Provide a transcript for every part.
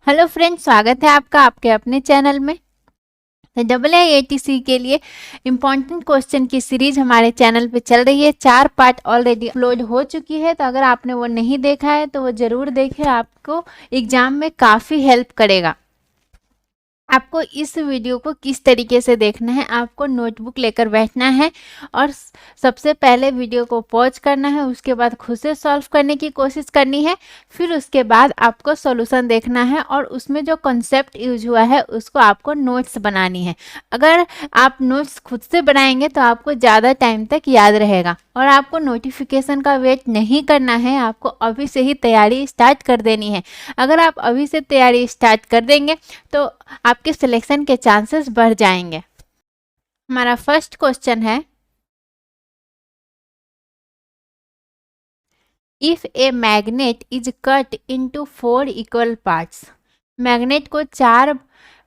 Hello friends, स्वागत है आपका आपके अपने चैनल में। तो AATC के लिए इम्पॉर्टेंट क्वेश्चन की सीरीज हमारे चैनल पे चल रही है। 4 पार्ट ऑलरेडी अपलोड हो चुकी है, तो अगर आपने वो नहीं देखा है तो वो ज़रूर देखें, आपको एग्जाम में काफ़ी हेल्प करेगा। आपको इस वीडियो को किस तरीके से देखना है, आपको नोटबुक लेकर बैठना है और सबसे पहले वीडियो को पॉज करना है, उसके बाद खुद से सॉल्व करने की कोशिश करनी है। फिर उसके बाद आपको सॉल्यूशन देखना है और उसमें जो कॉन्सेप्ट यूज हुआ है उसको आपको नोट्स बनानी है। अगर आप नोट्स खुद से बनाएंगे तो आपको ज़्यादा टाइम तक याद रहेगा और आपको नोटिफिकेशन का वेट नहीं करना है, आपको अभी से ही तैयारी स्टार्ट कर देनी है। अगर आप अभी से तैयारी स्टार्ट कर देंगे तो आपके सिलेक्शन के चांसेस बढ़ जाएंगे। हमारा फर्स्ट क्वेश्चन है, if a magnet is cut into 4 equal parts. Magnet को 4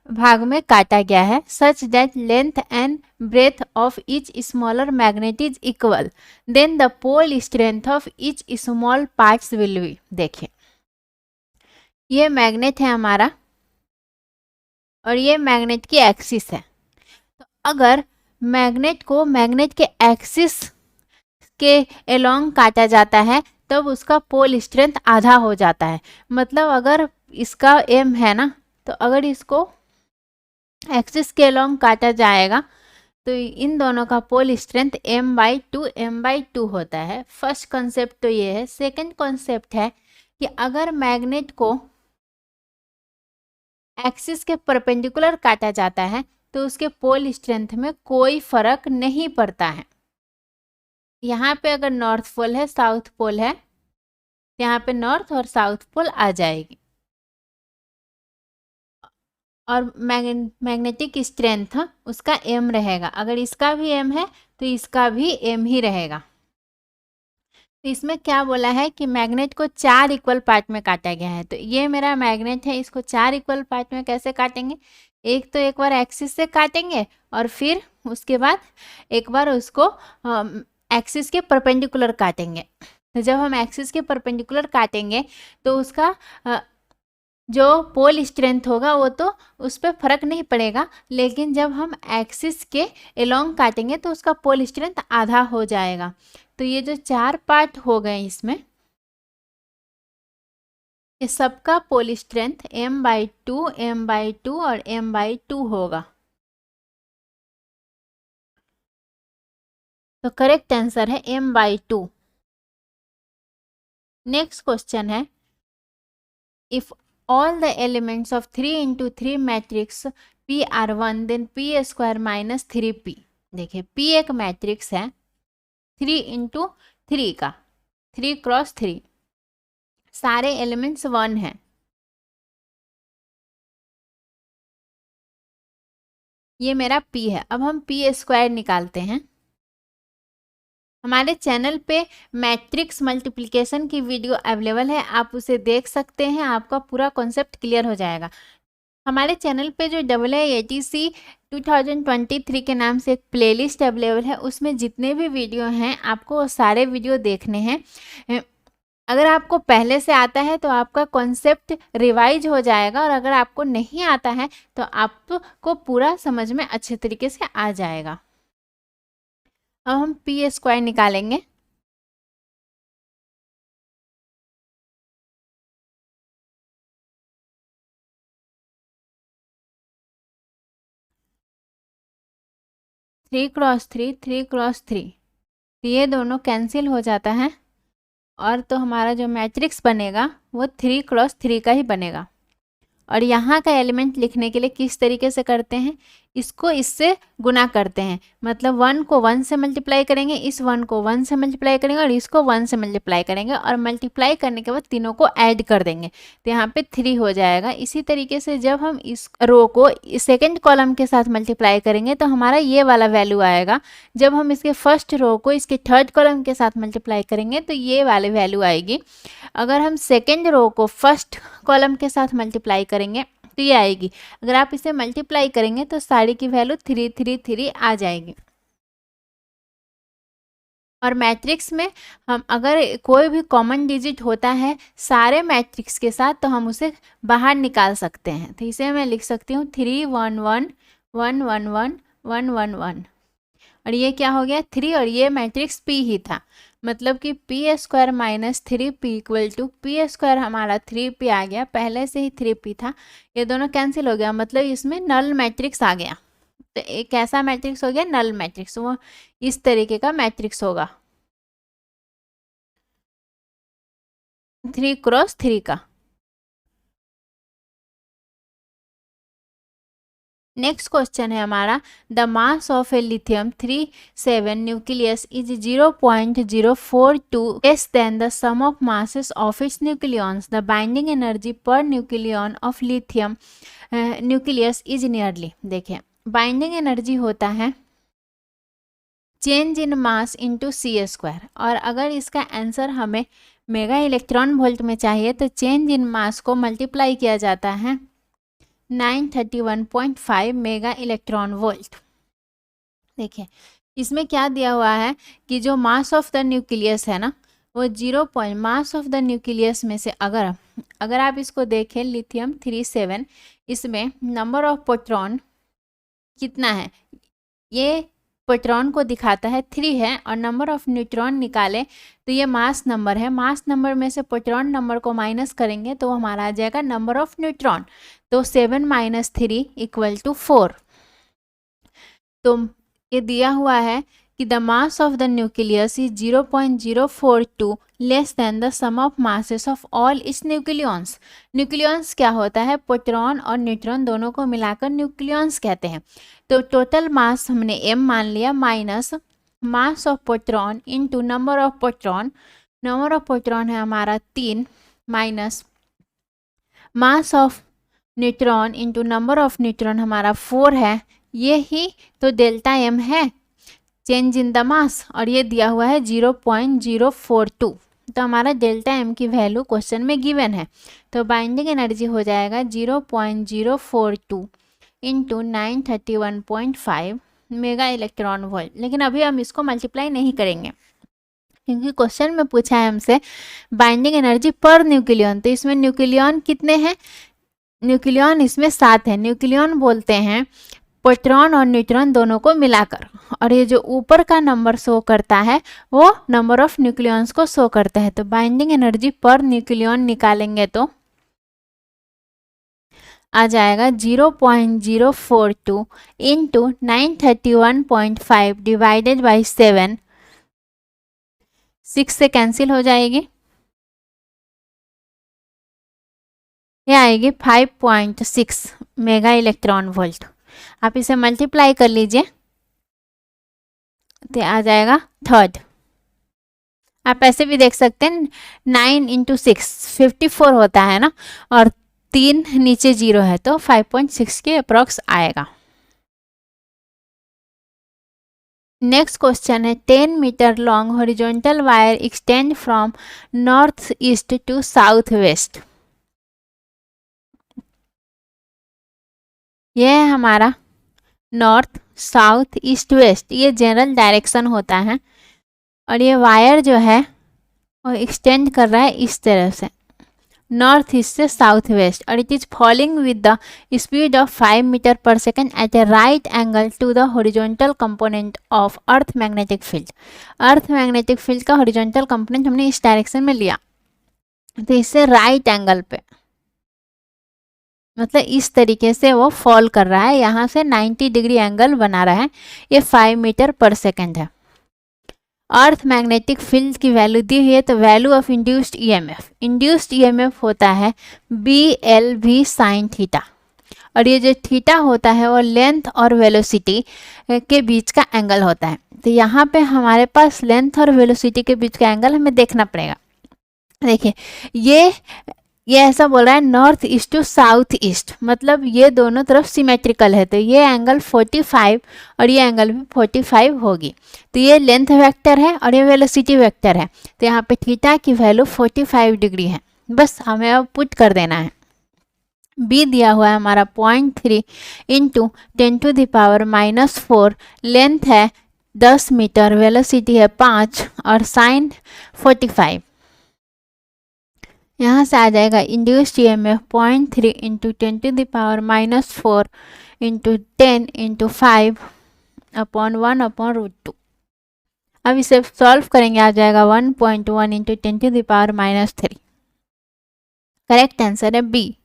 भाग में काटा गया है, such that length and breadth of each smaller magnet is equal, then the pole strength of each small parts will be. देखिए, ये magnet है हमारा और ये मैग्नेट की एक्सिस है। तो अगर मैग्नेट को मैग्नेट के एक्सिस के एलोंग काटा जाता है तब उसका पोल स्ट्रेंथ आधा हो जाता है। मतलब अगर इसका एम है ना, तो अगर इसको एक्सिस के एलोंग काटा जाएगा तो इन दोनों का पोल स्ट्रेंथ m/2 होता है। फर्स्ट कॉन्सेप्ट तो ये है। सेकंड कॉन्सेप्ट है कि अगर मैग्नेट को एक्सिस के परपेंडिकुलर काटा जाता है तो उसके पोल स्ट्रेंथ में कोई फर्क नहीं पड़ता है। यहाँ पे अगर नॉर्थ पोल है, साउथ पोल है, यहाँ पे नॉर्थ और साउथ पोल आ जाएगी। और मैग्नेटिक स्ट्रेंथ उसका m रहेगा। अगर इसका भी m है तो इसका भी m ही रहेगा। तो इसमें क्या बोला है कि मैग्नेट को 4 इक्वल पार्ट में काटा गया है। तो ये मेरा मैग्नेट है, इसको 4 इक्वल पार्ट में कैसे काटेंगे? एक बार एक्सिस से काटेंगे और फिर उसके बाद एक बार उसको एक्सिस के परपेंडिकुलर काटेंगे। तो जब हम एक्सिस के परपेंडिकुलर काटेंगे तो उसका जो पोल स्ट्रेंथ होगा वो तो उस पर फर्क नहीं पड़ेगा, लेकिन जब हम एक्सिस के एलोंग काटेंगे तो उसका पोल स्ट्रेंथ आधा हो जाएगा। तो ये जो 4 पार्ट हो गए इसमें, ये सबका पोल स्ट्रेंथ m/2 और m/2 होगा। तो करेक्ट आंसर है m/2। नेक्स्ट क्वेश्चन है, if all the elements of 3 into 3 matrix P are 1 then P square minus 3P। देखिए, P एक मैट्रिक्स है 3 into 3 का, 3 क्रॉस 3, सारे एलिमेंट्स 1 हैं। ये मेरा P है। अब हम P स्क्वायर निकालते हैं। हमारे चैनल पे मैट्रिक्स मल्टीप्लिकेशन की वीडियो अवेलेबल है, आप उसे देख सकते हैं, आपका पूरा कॉन्सेप्ट क्लियर हो जाएगा। हमारे चैनल पे जो AATC 2023 के नाम से एक प्लेलिस्ट अवेलेबल है, उसमें जितने भी वीडियो हैं आपको वो सारे वीडियो देखने हैं। अगर आपको पहले से आता है तो आपका कॉन्सेप्ट रिवाइज हो जाएगा और अगर आपको नहीं आता है तो आपको पूरा समझ में अच्छे तरीके से आ जाएगा। अब हम P स्क्वायर निकालेंगे। थ्री क्रॉस थ्री, ये दोनों कैंसिल हो जाता है और तो हमारा जो मैट्रिक्स बनेगा वो 3 क्रॉस 3 का ही बनेगा। और यहाँ का एलिमेंट लिखने के लिए किस तरीके से करते हैं, इसको इससे गुना करते हैं। मतलब 1 को 1 से मल्टीप्लाई करेंगे, इस 1 को 1 से मल्टीप्लाई करेंगे और इसको 1 से मल्टीप्लाई करेंगे और मल्टीप्लाई करने के बाद तीनों को ऐड कर देंगे तो यहाँ पे 3 हो जाएगा। इसी तरीके से जब हम इस रो को सेकेंड कॉलम के साथ मल्टीप्लाई करेंगे तो हमारा ये वाला वैल्यू आएगा। जब हम इसके फर्स्ट रो को इसके थर्ड कॉलम के साथ मल्टीप्लाई करेंगे तो ये वाली वैल्यू आएगी। अगर हम सेकेंड रो को फर्स्ट कॉलम के साथ मल्टीप्लाई करेंगे तो ये आएगी। अगर आप इसे मल्टीप्लाई करेंगे तो सारी की वैल्यू 3 3 3 आ जाएगी। और मैट्रिक्स में हम अगर कोई भी कॉमन डिजिट होता है सारे मैट्रिक्स के साथ तो हम उसे बाहर निकाल सकते हैं। तो इसे मैं लिख सकती हूँ 3 1 1 1 1 1 1 1 1 और ये क्या हो गया 3 और ये मैट्रिक्स P ही था, मतलब कि p square minus 3P equal to p square हमारा 3P आ गया, पहले से ही 3P था, ये दोनों कैंसिल हो गया, मतलब इसमें नल मैट्रिक्स आ गया। तो एक कैसा मैट्रिक्स हो गया, नल मैट्रिक्स, वो इस तरीके का मैट्रिक्स होगा 3 क्रॉस 3 का। नेक्स्ट क्वेश्चन है हमारा, the mass of a lithium 37 nucleus is 0.042 less than the sum of masses of its nucleons, the binding energy per nucleon of lithium nucleus is nearly. देखिए binding energy होता है change in mass into C square, और अगर इसका answer हमें mega electron volt में चाहिए तो चेंज इन मास को मल्टीप्लाई किया जाता है 931.5 मेगा इलेक्ट्रॉन वोल्ट। देखिए इसमें क्या दिया हुआ है कि जो मास ऑफ द न्यूक्लियस है ना वो 0. मास ऑफ द न्यूक्लियस में से अगर आप इसको देखें लिथियम 37, इसमें नंबर ऑफ प्रोटॉन कितना है, ये प्रोटॉन को दिखाता है 3 है, और नंबर ऑफ न्यूट्रॉन निकाले तो ये मास नंबर है, मास नंबर में से प्रोटॉन नंबर को माइनस करेंगे तो हमारा आ जाएगा नंबर ऑफ न्यूट्रॉन, तो 7 - 3 = 4। तो ये दिया हुआ है कि the mass of the nucleus is 0.042 less than the sum of masses of all its nucleons. Nucleons क्या होता है, प्रोटॉन और न्यूट्रॉन दोनों को मिलाकर न्यूक्लियॉन्स कहते हैं। तो टोटल मास हमने m मान लिया minus mass of proton into number of proton, number of proton है हमारा 3 minus mass of neutron into number of neutron हमारा 4 है, ये ही तो डेल्टा m है चेंज इन द मास, और ये दिया हुआ है 0.042, तो हमारा डेल्टा m की वैल्यू क्वेश्चन में गिवन है। तो बाइंडिंग एनर्जी हो जाएगा 0.042 इंटू 931.5 मेगा इलेक्ट्रॉन वोल्ट। लेकिन अभी हम इसको मल्टीप्लाई नहीं करेंगे क्योंकि क्वेश्चन में पूछा है हमसे बाइंडिंग एनर्जी पर न्यूक्लियन, तो इसमें न्यूक्लियन कितने हैं, न्यूक्लियन इसमें 7 है। न्यूक्लियन बोलते हैं प्रोटॉन और न्यूट्रॉन दोनों को मिलाकर, और ये जो ऊपर का नंबर शो करता है वो नंबर ऑफ न्यूक्लियॉन्स को शो करता है। तो बाइंडिंग एनर्जी पर न्यूक्लियन निकालेंगे तो आ जाएगा 0.042 इंटू 931.5 डिवाइडेड बाई 7, 6 से कैंसिल हो जाएगी, ये आएगी 5.6 मेगा इलेक्ट्रॉन वोल्ट। आप इसे मल्टीप्लाई कर लीजिए तो आ जाएगा 3rd। आप ऐसे भी देख सकते हैं 9 × 6 54 होता है ना, और 3 नीचे 0 है तो 5.6 के अप्रॉक्स आएगा। नेक्स्ट क्वेश्चन है 10 metre long horizontal wire extend from north east to south west. ये है हमारा नॉर्थ साउथ ईस्ट वेस्ट, ये जनरल डायरेक्शन होता है, और ये वायर जो है वो एक्सटेंड कर रहा है इस तरह से नॉर्थ ईस्ट से साउथ वेस्ट, और it is falling with the speed of 5 metre per second at a right angle to the horizontal component of earth magnetic field. Earth magnetic field का हॉरिजॉन्टल कंपोनेंट हमने इस direction में लिया, तो इससे right angle पे, मतलब इस तरीके से वो फॉल कर रहा है, यहाँ से 90 डिग्री एंगल बना रहा है, ये 5 मीटर पर सेकेंड है। अर्थ मैग्नेटिक फील्ड की वैल्यू दी हुई है, तो value of induced EMF, induced EMF होता है BLV sin थीटा, और ये जो थीटा होता है वो लेंथ और वेलोसिटी के बीच का एंगल होता है। तो यहाँ पे हमारे पास लेंथ और वेलोसिटी के बीच का एंगल हमें देखना पड़ेगा। देखिए ये ऐसा बोल रहा है north east to south east, मतलब ये दोनों तरफ सिमेट्रिकल है, तो ये एंगल 45 और ये एंगल भी 45 होगी। तो ये लेंथ वेक्टर है और ये वेलोसिटी वेक्टर है, तो यहाँ पे थीटा की वैल्यू 45 डिग्री है, बस हमें अब पुट कर देना है। बी दिया हुआ है हमारा 0.3 इंटू 10⁻⁻⁴, लेंथ है 10 मीटर, वेलोसिटी है 5 और साइन 45। यहाँ से आ जाएगा induced EMF 0.3 into 10⁻⁻4 into 10 into 5 upon 1/√2। अब इसे सॉल्व करेंगे, आ जाएगा 1.1 इंटू 10⁻⁻3। करेक्ट आंसर है बी।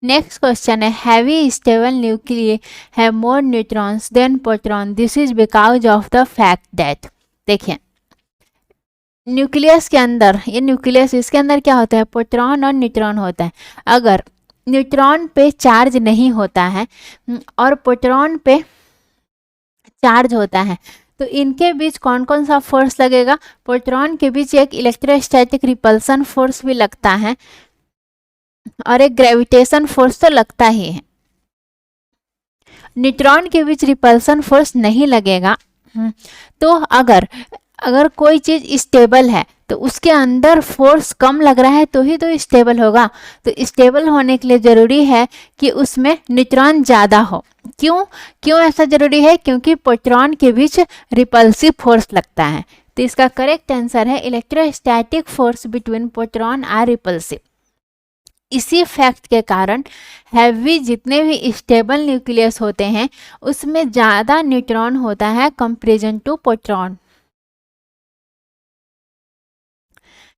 नेक्स्ट क्वेश्चन है heavy stable nucleus have more neutrons than proton, this is because of the fact that. देखिए न्यूक्लियस के अंदर, ये न्यूक्लियस, इसके अंदर क्या होता है, प्रोटॉन और न्यूट्रॉन होता है। अगर न्यूट्रॉन पे चार्ज नहीं होता है और प्रोटॉन पे चार्ज होता है तो इनके बीच कौन कौन सा फोर्स लगेगा, प्रोटॉन के बीच एक इलेक्ट्रोस्टैटिक रिपल्सन फोर्स भी लगता है और एक ग्रेविटेशन फोर्स तो लगता ही है। न्यूट्रॉन के बीच रिपल्सन फोर्स नहीं लगेगा। तो अगर कोई चीज स्टेबल है तो उसके अंदर फोर्स कम लग रहा है तो ही तो स्टेबल होगा। तो स्टेबल होने के लिए जरूरी है कि उसमें न्यूट्रॉन ज़्यादा हो। क्यों ऐसा जरूरी है, क्योंकि प्रोटॉन के बीच रिपल्सिव फोर्स लगता है। तो इसका करेक्ट आंसर है electrostatic force between proton are repulsive. इसी फैक्ट के कारण हैवी जितने भी स्टेबल न्यूक्लियस होते हैं उसमें ज़्यादा न्यूट्रॉन होता है comparison to proton.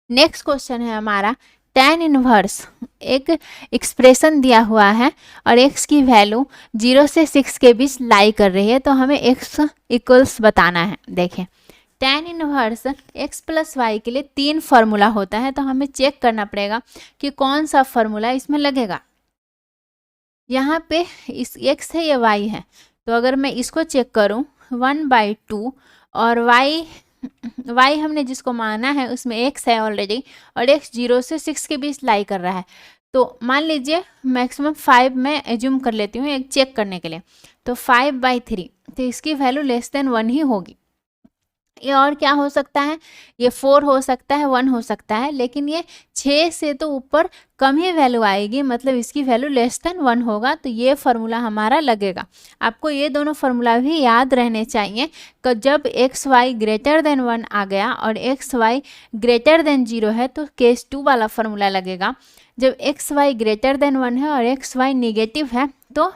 Next question है हमारा tan इनवर्स, एक एक्सप्रेशन दिया हुआ है और x की वैल्यू 0 से 6 के बीच लाई कर रही है, तो हमें x इक्वल्स बताना है। देखें tan inverse x plus y के लिए 3 फार्मूला होता है, तो हमें चेक करना पड़ेगा कि कौन सा फार्मूला इसमें लगेगा। यहाँ पे इस x है या y है, तो अगर मैं इसको चेक करूँ 1/2 और y हमने जिसको माना है उसमें x है ऑलरेडी और x 0 से 6 के बीच लाई कर रहा है, तो मान लीजिए मैक्सिमम 5 मैं एज्यूम कर लेती हूँ एक चेक करने के लिए, तो 5/3, तो इसकी वैल्यू लेस देन 1 ही होगी। ये और क्या हो सकता है, ये 4 हो सकता है, 1 हो सकता है, लेकिन ये 6 से तो ऊपर कम ही वैल्यू आएगी, मतलब इसकी वैल्यू लेस देन 1 होगा, तो ये फार्मूला हमारा लगेगा। आपको ये दोनों फार्मूला भी याद रहने चाहिए कि जब एक्स वाई ग्रेटर देन 1 आ गया और एक्स वाई ग्रेटर देन 0 है तो केस 2 वाला फार्मूला लगेगा। जब एक्स वाई ग्रेटर देन 1 है और एक्स वाई निगेटिव है तो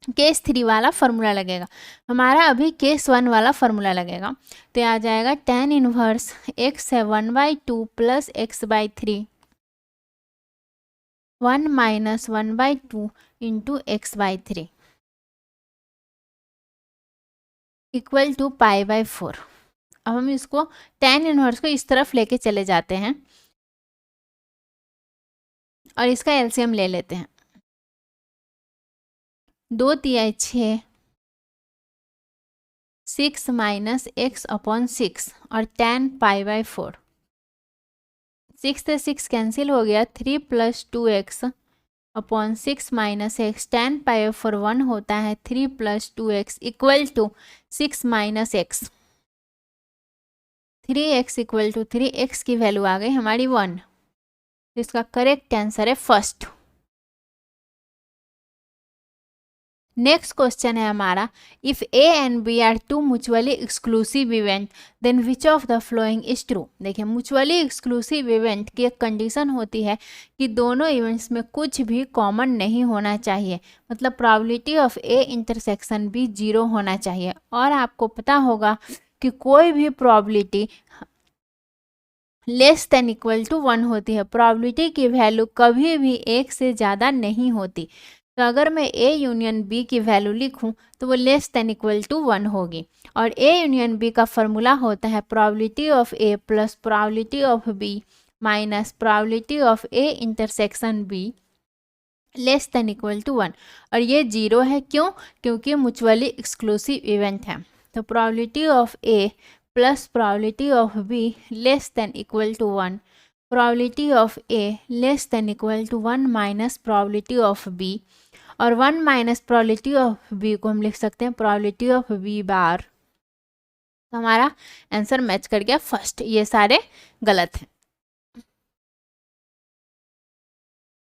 केस 3 वाला फार्मूला लगेगा। हमारा अभी केस 1 वाला फार्मूला लगेगा, तो आ जाएगा tan इनवर्स x है 1/2 plus x/3 1 minus 1/2 into x/3 equal to π/4। अब हम इसको tan इनवर्स को इस तरफ लेके चले जाते हैं और इसका एलसीएम ले लेते हैं। 2 तिहाई 6, 6 माइनस x अपॉन 6 और tan π/4। 6 से 6 कैंसिल हो गया, 3 plus 2x upon 6 minus x, tan π/4 1 होता है, 3 plus 2x equal to 6 minus x, 3x equal to 3x की वैल्यू आ गई हमारी 1। इसका करेक्ट आंसर है फर्स्ट। नेक्स्ट क्वेश्चन है हमारा if A and B are two mutually exclusive event then which of the following is true. देखिए mutually exclusive event की एक कंडीशन होती है कि दोनों इवेंट्स में कुछ भी कॉमन नहीं होना चाहिए, मतलब प्रोबेबिलिटी ऑफ ए इंटरसेक्शन भी 0 होना चाहिए। और आपको पता होगा कि कोई भी probability less than equal to 1 होती है, प्रोबेबिलिटी की वैल्यू कभी भी 1 से ज़्यादा नहीं होती। तो अगर मैं A यूनियन B की वैल्यू लिखूं तो वो लेस देन इक्वल टू 1 होगी। और A यूनियन B का फॉर्मूला होता है probability of A plus probability of B minus probability of A intersection B less than equal to 1। और ये 0 है, क्यों? क्योंकि म्यूचुअली एक्सक्लूसिव इवेंट है। तो probability of A plus probability of B less than equal to 1, probability of A less than equal to 1 minus probability of B, और 1 minus probability of B को हम लिख सकते हैं प्रोबेबिलिटी ऑफ B बार। तो हमारा आंसर मैच कर गया फर्स्ट, ये सारे गलत हैं।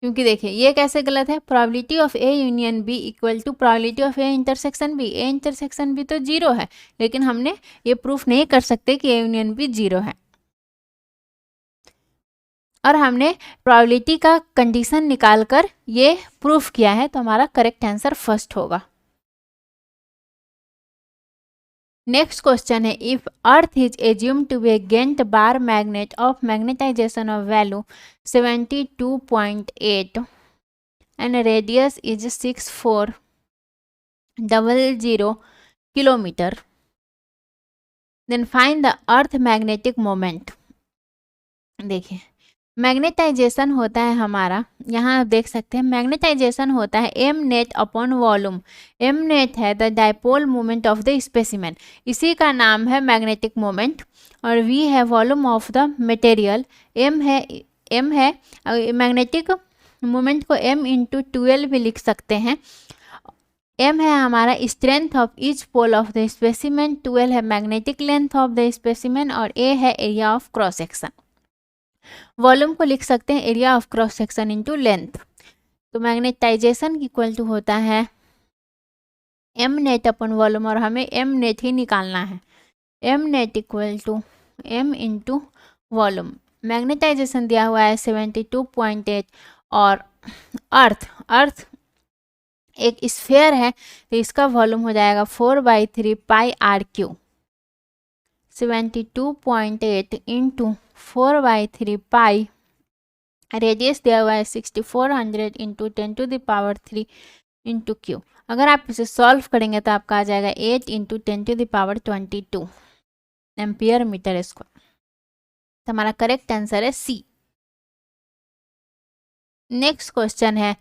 क्योंकि देखिए ये कैसे गलत है, probability of A union B equal to probability of A intersection B. A intersection B तो जीरो है, लेकिन हमने ये प्रूफ नहीं कर सकते कि ए यूनियन बी जीरो है, और हमने प्रोबेबिलिटी का कंडीशन निकालकर ये प्रूफ किया है, तो हमारा करेक्ट आंसर फर्स्ट होगा। नेक्स्ट क्वेश्चन है, if earth is assume to be a giant bar magnet of magnetization of value 72.8 and radius is 6400 kilometre, then find the earth magnetic moment. देखिए magnetization होता है हमारा, यहाँ आप देख सकते हैं मैग्नेटाइजेशन होता है M net upon volume. M net है the dipole moment of the specimen, इसी का नाम है मैग्नेटिक मोमेंट, और वी है volume of the material. M है मैग्नेटिक मोमेंट को m इंटू 12 भी लिख सकते हैं। m है हमारा strength of each pole of the specimen, 12 है magnetic length of the specimen, और a है area of cross section. Volume को लिख सकते हैं area of cross section into length. तो मैग्नेटाइजेशन इक्वल टू होता है एम नेट अपन वॉल्यूम, और हमें एम नेट ही निकालना है। M net equal to M into volume. Magnetization दिया हुआ है 72.8, और अर्थ एक स्फेयर है, तो इसका वॉल्यूम हो जाएगा 4/3 पाई r³ 72.8 इंटू 4/3 पाई, रेडियस दिया हुआ है 6400 इंटू 10⁻³ इंटू क्यू। अगर आप इसे सॉल्व करेंगे तो आपका आ जाएगा 8 इंटू 10⁻22 एम्पियर मीटर स्क्वायर। तो हमारा करेक्ट आंसर है सी। नेक्स्ट क्वेश्चन है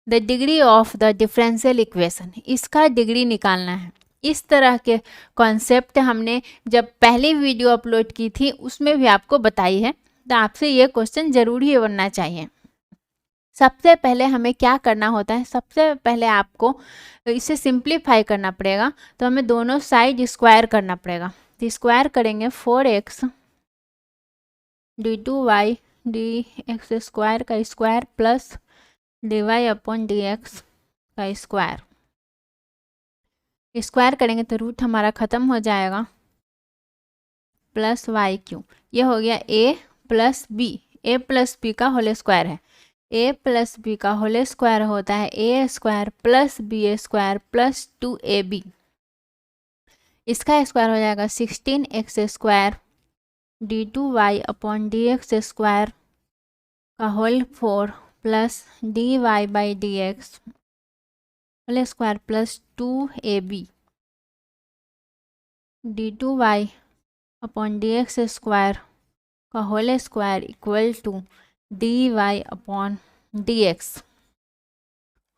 the degree of the differential equation, इसका डिग्री निकालना है। इस तरह के कॉन्सेप्ट हमने जब पहली वीडियो अपलोड की थी उसमें भी आपको बताई है, तो आपसे ये क्वेश्चन जरूर ही बनना चाहिए। सबसे पहले हमें क्या करना होता है, सबसे पहले आपको इसे सिंप्लीफाई करना पड़ेगा, तो हमें दोनों साइड स्क्वायर करना पड़ेगा। तो स्क्वायर करेंगे 4x d2y dx स्क्वायर का square plus dy upon dx का स्क्वायर। स्क्वायर करेंगे तो रूट हमारा ख़त्म हो जाएगा, प्लस y³। ये हो गया a plus b, a plus b का होल स्क्वायर है। a प्लस b का होल स्क्वायर होता है a square plus b square plus 2ab। इसका स्क्वायर हो जाएगा 16x square d2y upon dx square का whole 4 plus dy/dx whole square plus 2ab d2y upon dx square का whole square equal to dy upon dx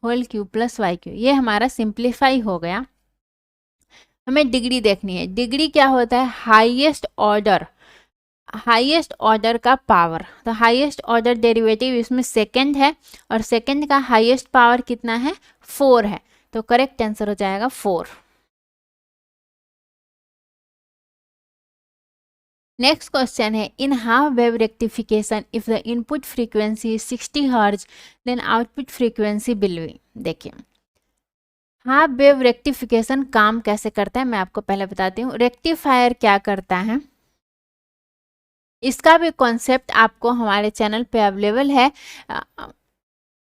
whole cube plus y³। ये हमारा simplify हो गया। हमें डिग्री देखनी है। डिग्री क्या होता है, हाईएस्ट ऑर्डर का पावर। तो हाईएस्ट ऑर्डर डेरिवेटिव इसमें सेकंड है, और सेकंड का हाईएस्ट पावर कितना है, 4 है। तो करेक्ट आंसर हो जाएगा 4। नेक्स्ट क्वेश्चन है in half wave rectification if the input frequency 60 hertz then output frequency will be. देखिए हाफ वेव रेक्टिफिकेशन काम कैसे करता है मैं आपको पहले बताती हूँ। रेक्टिफायर क्या करता है, इसका भी कॉन्सेप्ट आपको हमारे चैनल पे अवेलेबल है।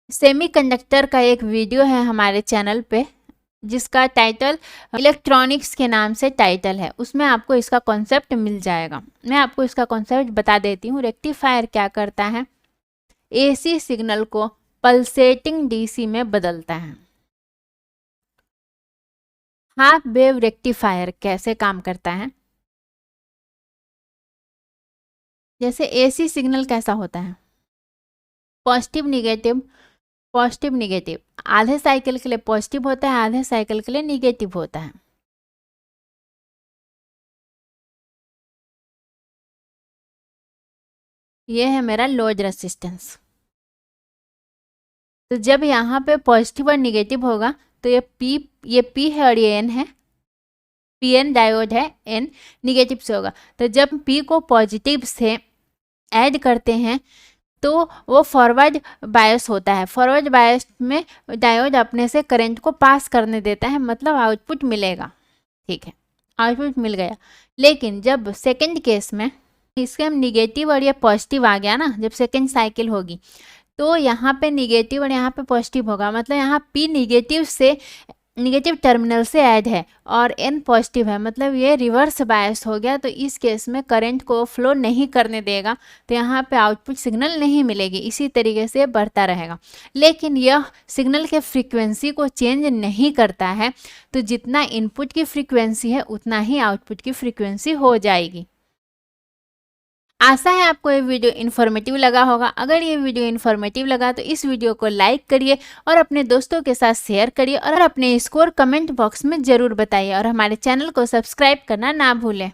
सेमीकंडक्टर का एक वीडियो है हमारे चैनल पे जिसका टाइटल इलेक्ट्रॉनिक्स के नाम से टाइटल है, उसमें आपको इसका कॉन्सेप्ट मिल जाएगा। मैं आपको इसका कॉन्सेप्ट बता देती हूँ। रेक्टिफायर क्या करता है, एसी सिग्नल को पल्सेटिंग डीसी में बदलता है। हाफ वेव रेक्टिफायर कैसे काम करता है, जैसे एसी सिग्नल कैसा होता है, पॉजिटिव निगेटिव पॉजिटिव निगेटिव, आधे साइकिल के लिए पॉजिटिव होता है, आधे साइकिल के लिए निगेटिव होता है। ये है मेरा लोड रेसिस्टेंस। तो जब यहाँ पे पॉजिटिव और निगेटिव होगा तो ये P है और ये N है, PN डायोड है, N निगेटिव से होगा। तो जब P को पॉजिटिव से ऐड करते हैं तो वो फॉरवर्ड बायस होता है। फॉरवर्ड बायस में डायोड अपने से करंट को पास करने देता है, मतलब आउटपुट मिलेगा। ठीक है, आउटपुट मिल गया। लेकिन जब सेकंड केस में इसके हम निगेटिव और ये पॉजिटिव आ गया ना, जब सेकंड साइकिल होगी तो यहाँ पे निगेटिव और यहाँ पे पॉजिटिव होगा, मतलब यहाँ P निगेटिव टर्मिनल से ऐड है और N पॉजिटिव है, मतलब ये रिवर्स बायस हो गया। तो इस केस में करंट को फ्लो नहीं करने देगा, तो यहाँ पे आउटपुट सिग्नल नहीं मिलेगी। इसी तरीके से बढ़ता रहेगा, लेकिन यह सिग्नल के फ्रीक्वेंसी को चेंज नहीं करता है। तो जितना इनपुट की फ्रीक्वेंसी है उतना ही आउटपुट की फ्रीक्वेंसी हो जाएगी। आशा है आपको ये वीडियो इन्फॉर्मेटिव लगा होगा। अगर ये वीडियो इन्फॉर्मेटिव लगा तो इस वीडियो को लाइक करिए और अपने दोस्तों के साथ शेयर करिए और अपने स्कोर कमेंट बॉक्स में ज़रूर बताइए और हमारे चैनल को सब्सक्राइब करना ना भूलें।